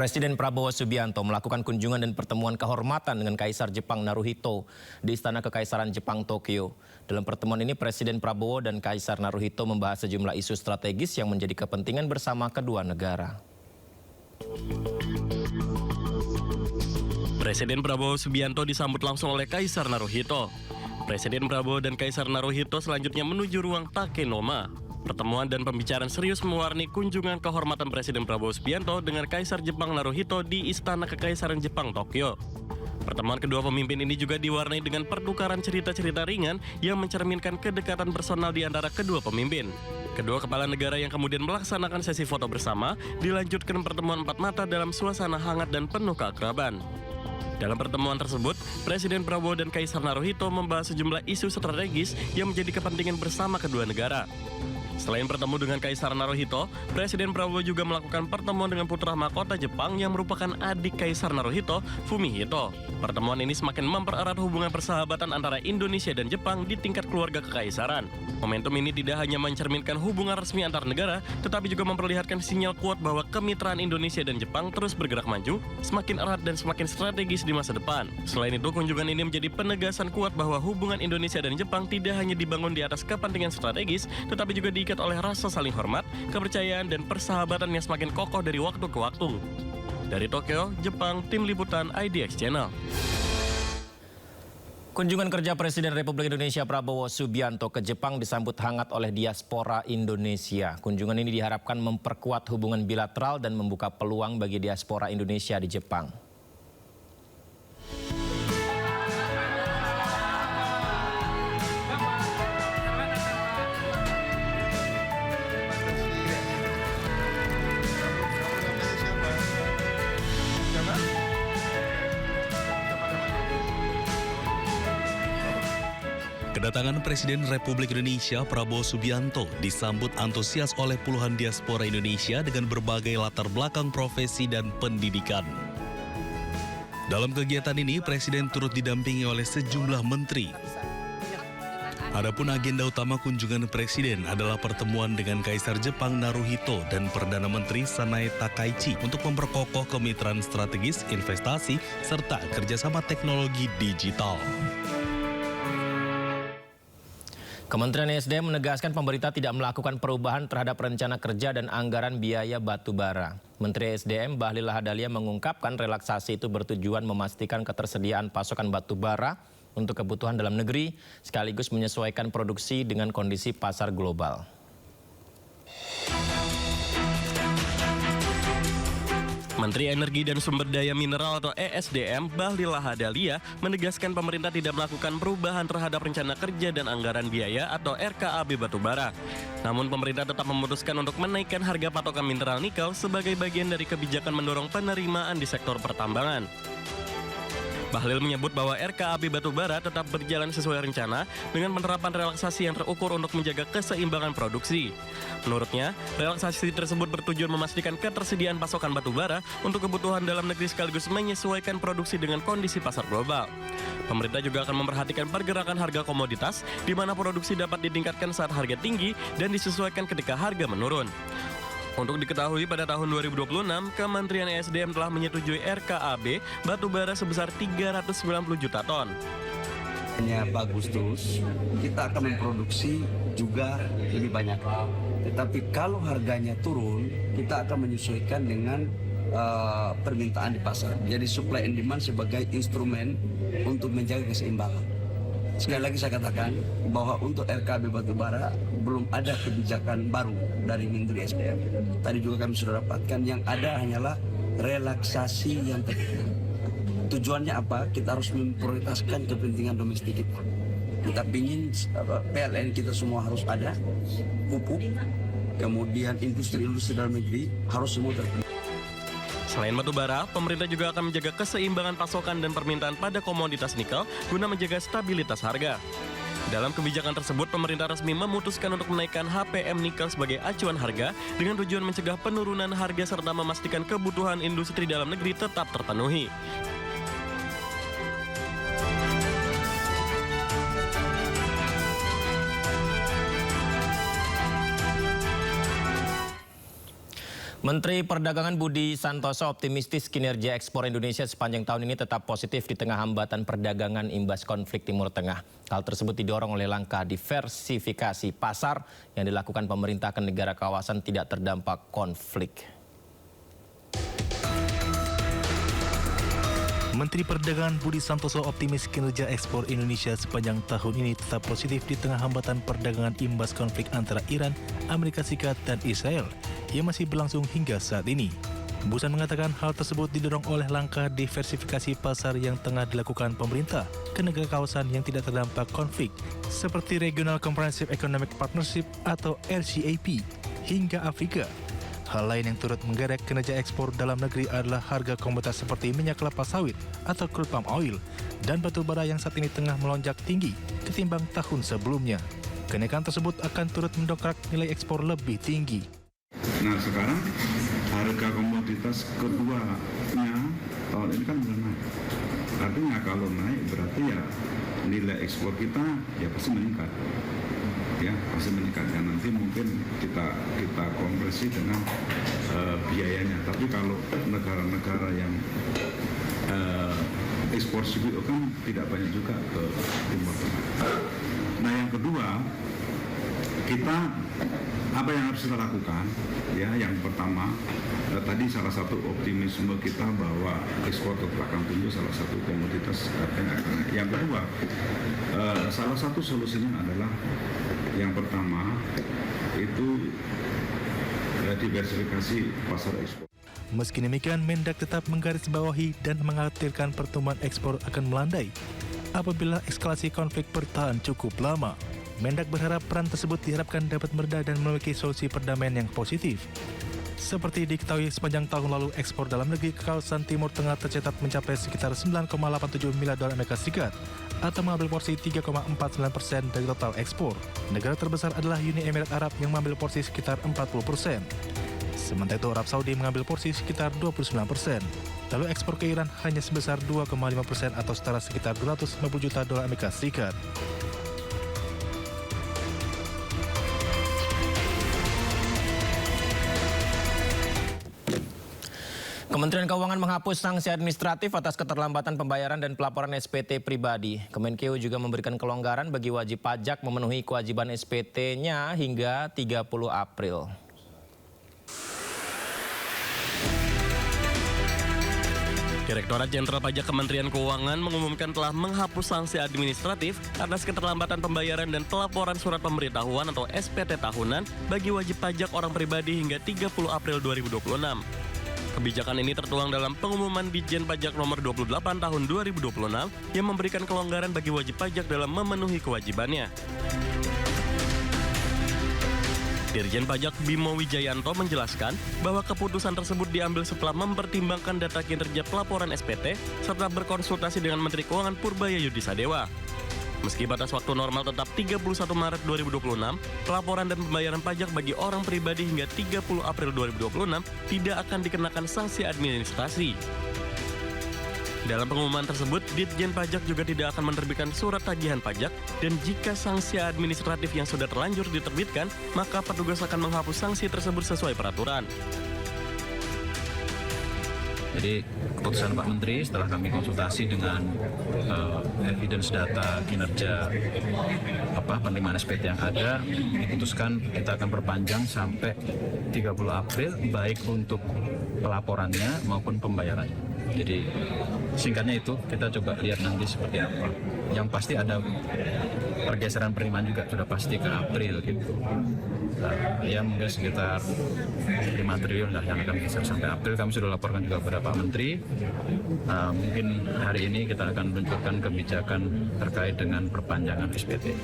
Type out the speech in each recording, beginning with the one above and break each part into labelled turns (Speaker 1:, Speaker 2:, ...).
Speaker 1: Presiden Prabowo Subianto melakukan kunjungan dan pertemuan kehormatan dengan Kaisar Jepang Naruhito di Istana Kekaisaran Jepang Tokyo. Dalam pertemuan ini Presiden Prabowo dan Kaisar Naruhito membahas sejumlah isu strategis yang menjadi kepentingan bersama kedua negara.
Speaker 2: Presiden Prabowo Subianto disambut langsung oleh Kaisar Naruhito. Presiden Prabowo dan Kaisar Naruhito selanjutnya menuju ruang Takenoma. Pertemuan dan pembicaraan serius mewarnai kunjungan kehormatan Presiden Prabowo Subianto dengan Kaisar Jepang Naruhito di Istana Kekaisaran Jepang Tokyo. Pertemuan kedua pemimpin ini juga diwarnai dengan pertukaran cerita-cerita ringan yang mencerminkan kedekatan personal di antara kedua pemimpin. Kedua kepala negara yang kemudian melaksanakan sesi foto bersama dilanjutkan pertemuan empat mata dalam suasana hangat dan penuh keakraban. Dalam pertemuan tersebut, Presiden Prabowo dan Kaisar Naruhito membahas sejumlah isu strategis yang menjadi kepentingan bersama kedua negara. Selain bertemu dengan Kaisar Naruhito, Presiden Prabowo juga melakukan pertemuan dengan putra mahkota Jepang yang merupakan adik Kaisar Naruhito, Fumihito. Pertemuan ini semakin mempererat hubungan persahabatan antara Indonesia dan Jepang di tingkat keluarga kekaisaran. Momentum ini tidak hanya mencerminkan hubungan resmi antar negara, tetapi juga memperlihatkan sinyal kuat bahwa kemitraan Indonesia dan Jepang terus bergerak maju, semakin erat dan semakin strategis di masa depan. Selain itu, kunjungan ini menjadi penegasan kuat bahwa hubungan Indonesia dan Jepang tidak hanya dibangun di atas kepentingan strategis, tetapi juga diikat oleh rasa saling hormat, kepercayaan, dan persahabatan yang semakin kokoh dari waktu ke waktu. Dari Tokyo, Jepang, Tim Liputan IDX Channel.
Speaker 1: Kunjungan kerja Presiden Republik Indonesia Prabowo Subianto ke Jepang disambut hangat oleh diaspora Indonesia. Kunjungan ini diharapkan memperkuat hubungan bilateral dan membuka peluang bagi diaspora Indonesia di Jepang.
Speaker 3: Kedatangan Presiden Republik Indonesia Prabowo Subianto disambut antusias oleh puluhan diaspora Indonesia dengan berbagai latar belakang profesi dan pendidikan. Dalam kegiatan ini, Presiden turut didampingi oleh sejumlah menteri. Adapun agenda utama kunjungan Presiden adalah pertemuan dengan Kaisar Jepang Naruhito dan Perdana Menteri Sanae Takaichi untuk memperkokoh kemitraan strategis, investasi, serta kerjasama teknologi digital.
Speaker 1: Kementerian ESDM menegaskan pemerintah tidak melakukan perubahan terhadap rencana kerja dan anggaran biaya batubara. Menteri ESDM Bahlil Lahadalia mengungkapkan relaksasi itu bertujuan memastikan ketersediaan pasokan batubara untuk kebutuhan dalam negeri sekaligus menyesuaikan produksi dengan kondisi pasar global.
Speaker 2: Menteri Energi dan Sumber Daya Mineral atau ESDM Bahlil Lahadalia menegaskan pemerintah tidak melakukan perubahan terhadap rencana kerja dan anggaran biaya atau RKAB batubara. Namun pemerintah tetap memutuskan untuk menaikkan harga patokan mineral nikel sebagai bagian dari kebijakan mendorong penerimaan di sektor pertambangan. Bahlil menyebut bahwa RKAB batubara tetap berjalan sesuai rencana dengan penerapan relaksasi yang terukur untuk menjaga keseimbangan produksi. Menurutnya, relaksasi tersebut bertujuan memastikan ketersediaan pasokan batubara untuk kebutuhan dalam negeri sekaligus menyesuaikan produksi dengan kondisi pasar global. Pemerintah juga akan memperhatikan pergerakan harga komoditas di mana produksi dapat ditingkatkan saat harga tinggi dan disesuaikan ketika harga menurun. Untuk diketahui pada tahun 2026, Kementerian ESDM telah menyetujui RKAB batubara sebesar 390 juta ton.
Speaker 4: Bagus terus, kita akan memproduksi juga lebih banyak. Tetapi kalau harganya turun, kita akan menyesuaikan dengan permintaan di pasar. Jadi supply and demand sebagai instrumen untuk menjaga keseimbangan. Sekali lagi saya katakan bahwa untuk RKAB batubara belum ada kebijakan baru dari Menteri SDM. Tadi juga kami sudah dapatkan, yang ada hanyalah relaksasi yang tujuannya apa? Kita harus memprioritaskan kepentingan domestik kita. Kita ingin PLN kita semua harus ada, pupuk, kemudian industri-industri dalam negeri harus semua terpenuhi.
Speaker 2: Selain batubara, pemerintah juga akan menjaga keseimbangan pasokan dan permintaan pada komoditas nikel guna menjaga stabilitas harga. Dalam kebijakan tersebut, pemerintah resmi memutuskan untuk menaikkan HPM nikel sebagai acuan harga dengan tujuan mencegah penurunan harga serta memastikan kebutuhan industri dalam negeri tetap terpenuhi.
Speaker 1: Menteri Perdagangan Budi Santoso optimistis kinerja ekspor Indonesia sepanjang tahun ini tetap positif di tengah hambatan perdagangan imbas konflik Timur Tengah. Hal tersebut didorong oleh langkah diversifikasi pasar yang dilakukan pemerintah ke negara kawasan tidak terdampak konflik.
Speaker 5: Menteri Perdagangan Budi Santoso optimis kinerja ekspor Indonesia sepanjang tahun ini tetap positif di tengah hambatan perdagangan imbas konflik antara Iran, Amerika Serikat, dan Israel yang masih berlangsung hingga saat ini. Busan mengatakan hal tersebut didorong oleh langkah diversifikasi pasar yang tengah dilakukan pemerintah ke negara kawasan yang tidak terdampak konflik seperti Regional Comprehensive Economic Partnership atau RCEP hingga Afrika. Hal lain yang turut menggerek kinerja ekspor dalam negeri adalah harga komoditas seperti minyak kelapa sawit atau crude palm oil dan batu bara yang saat ini tengah melonjak tinggi ketimbang tahun sebelumnya. Kenaikan tersebut akan turut mendongkrak nilai ekspor lebih tinggi.
Speaker 6: Nah sekarang harga komoditas keduanya tahun ini kan udah naik. Artinya kalau naik berarti ya nilai ekspor kita ya pasti meningkat. Ya pasti meningkat. Ya nanti mungkin kita konversi dengan biayanya. Tapi kalau negara-negara yang ekspor CPO kan tidak banyak juga ke Timur Tengah. Nah yang kedua, kita apa yang harus kita lakukan? Ya, yang pertama tadi salah satu optimisme kita bahwa ekspor tetap akan tumbuh, salah satu komoditas harganya akan naik. Yang kedua, salah satu solusinya adalah yang pertama itu diversifikasi pasar ekspor.
Speaker 5: Meski demikian, Mendak tetap menggarisbawahi dan mengkhawatirkan pertumbuhan ekspor akan melandai apabila eskalasi konflik bertahan cukup lama. Mendak berharap peran tersebut diharapkan dapat mereda dan memiliki solusi perdamaian yang positif. Seperti diketahui sepanjang tahun lalu ekspor dalam negeri ke kawasan Timur Tengah tercatat mencapai sekitar 9,87 miliar dolar Amerika Serikat atau mengambil porsi 3,49% dari total ekspor. Negara terbesar adalah Uni Emirat Arab yang mengambil porsi sekitar 40%. Sementara itu Arab Saudi mengambil porsi sekitar 29%. Lalu ekspor ke Iran hanya sebesar 2,5% atau setara sekitar 250 juta dolar Amerika Serikat.
Speaker 1: Kementerian Keuangan menghapus sanksi administratif atas keterlambatan pembayaran dan pelaporan SPT pribadi. Kemenkeu juga memberikan kelonggaran bagi wajib pajak memenuhi kewajiban SPT-nya hingga 30 April.
Speaker 2: Direktorat Jenderal Pajak Kementerian Keuangan mengumumkan telah menghapus sanksi administratif atas keterlambatan pembayaran dan pelaporan surat pemberitahuan atau SPT tahunan bagi wajib pajak orang pribadi hingga 30 April 2026. Kebijakan ini tertuang dalam pengumuman Ditjen Pajak nomor 28 tahun 2026 yang memberikan kelonggaran bagi wajib pajak dalam memenuhi kewajibannya. Dirjen Pajak Bimo Wijayanto menjelaskan bahwa keputusan tersebut diambil setelah mempertimbangkan data kinerja pelaporan SPT serta berkonsultasi dengan Menteri Keuangan Purbaya Yudisadewa. Meski batas waktu normal tetap 31 Maret 2026, pelaporan dan pembayaran pajak bagi orang pribadi hingga 30 April 2026 tidak akan dikenakan sanksi administrasi. Dalam pengumuman tersebut, Ditjen Pajak juga tidak akan menerbitkan surat tagihan pajak dan jika sanksi administratif yang sudah terlanjur diterbitkan, maka petugas akan menghapus sanksi tersebut sesuai peraturan.
Speaker 7: Jadi keputusan Pak Menteri setelah kami konsultasi dengan evidence data kinerja penerimaan SPT yang ada, diputuskan kita akan perpanjang sampai 30 April baik untuk pelaporannya maupun pembayarannya. Jadi singkatnya itu kita coba lihat nanti seperti apa. Yang pasti ada pergeseran penerimaan juga sudah pasti ke April gitu. Nah, ya mungkin sekitar 5 triliun lah yang akan geser sampai April. Kami sudah laporkan juga kepada Pak Menteri. Mungkin hari ini kita akan meluncurkan kebijakan terkait dengan perpanjangan SPT.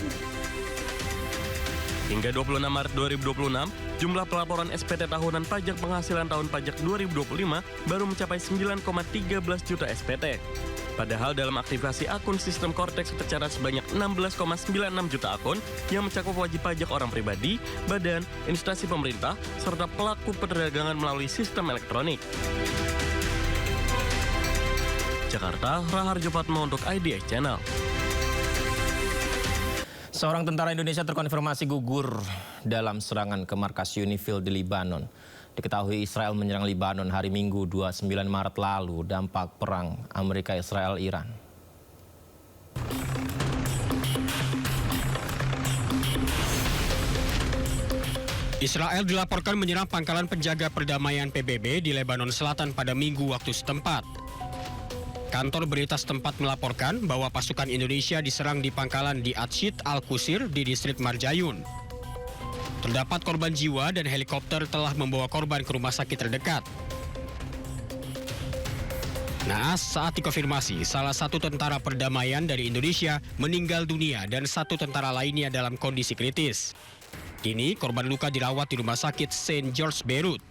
Speaker 2: Hingga 26 Maret 2026, jumlah pelaporan SPT tahunan pajak penghasilan tahun pajak 2025 baru mencapai 9,13 juta SPT. Padahal dalam aktivasi akun sistem Cortex tercatat sebanyak 16,96 juta akun yang mencakup wajib pajak orang pribadi, badan, instansi pemerintah, serta pelaku perdagangan melalui sistem elektronik. Jakarta, Raharjo Patmo untuk IDX Channel.
Speaker 1: Seorang tentara Indonesia terkonfirmasi gugur dalam serangan ke markas UNIFIL di Libanon. Diketahui Israel menyerang Lebanon hari Minggu 29 Maret lalu, dampak perang Amerika-Israel-Iran.
Speaker 8: Israel dilaporkan menyerang pangkalan penjaga perdamaian PBB di Lebanon Selatan pada Minggu waktu setempat. Kantor berita setempat melaporkan bahwa pasukan Indonesia diserang di pangkalan di Atshid Al-Qusir di distrik Marjayun. Terdapat korban jiwa dan helikopter telah membawa korban ke rumah sakit terdekat. Naas, saat dikonfirmasi, salah satu tentara perdamaian dari Indonesia meninggal dunia dan satu tentara lainnya dalam kondisi kritis. Kini korban luka dirawat di Rumah Sakit St. George Beirut.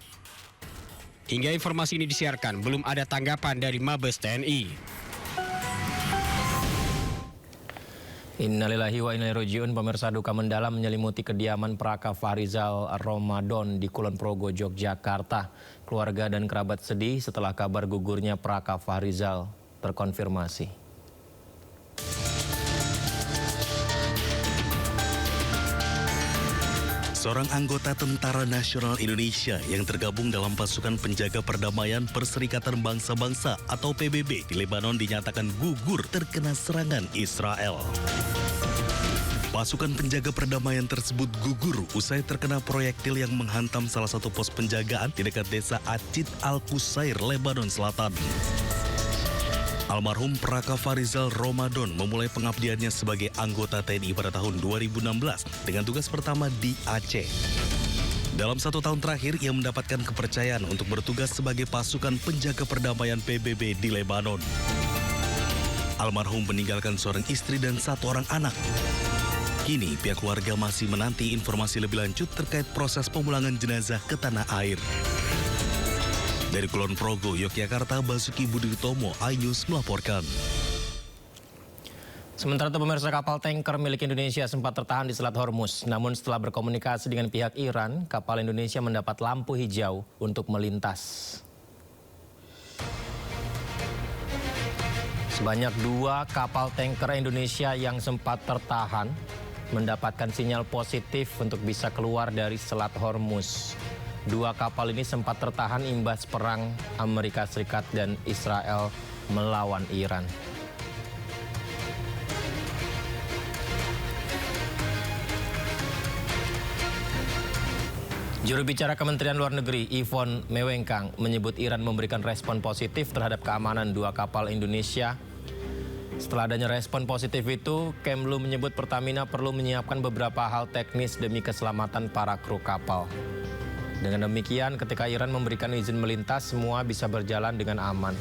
Speaker 8: Hingga informasi ini disiarkan, belum ada tanggapan dari Mabes TNI.
Speaker 1: Innalillahi wa inna ilaihi raji'un. Pemirsa, duka mendalam menyelimuti kediaman Praka Farizal Ramadan di Kulon Progo, Yogyakarta. Keluarga dan kerabat sedih setelah kabar gugurnya Praka Farizal terkonfirmasi.
Speaker 3: Seorang anggota Tentara Nasional Indonesia yang tergabung dalam pasukan penjaga perdamaian Perserikatan Bangsa-Bangsa atau PBB di Lebanon dinyatakan gugur terkena serangan Israel. Pasukan penjaga perdamaian tersebut gugur usai terkena proyektil yang menghantam salah satu pos penjagaan di dekat desa Atshid Al-Qusir, Lebanon Selatan. Almarhum Praka Farizal Ramadan memulai pengabdiannya sebagai anggota TNI pada tahun 2016 dengan tugas pertama di Aceh. Dalam 1 tahun terakhir, ia mendapatkan kepercayaan untuk bertugas sebagai pasukan penjaga perdamaian PBB di Lebanon. Almarhum meninggalkan seorang istri dan 1 orang anak. Kini, pihak keluarga masih menanti informasi lebih lanjut terkait proses pemulangan jenazah ke tanah air. Dari Kulon Progo, Yogyakarta, Basuki Budi Utomo, iNews melaporkan.
Speaker 1: Sementara itu pemirsa, kapal tanker milik Indonesia sempat tertahan di Selat Hormuz. Namun setelah berkomunikasi dengan pihak Iran, kapal Indonesia mendapat lampu hijau untuk melintas. Sebanyak 2 kapal tanker Indonesia yang sempat tertahan mendapatkan sinyal positif untuk bisa keluar dari Selat Hormuz. 2 kapal ini sempat tertahan imbas perang Amerika Serikat dan Israel melawan Iran. Juru bicara Kementerian Luar Negeri Yvonne Mewengkang menyebut Iran memberikan respon positif terhadap keamanan 2 kapal Indonesia. Setelah adanya respon positif itu, Kemlu menyebut Pertamina perlu menyiapkan beberapa hal teknis demi keselamatan para kru kapal. Dengan demikian, ketika Iran memberikan izin melintas, semua bisa berjalan dengan aman.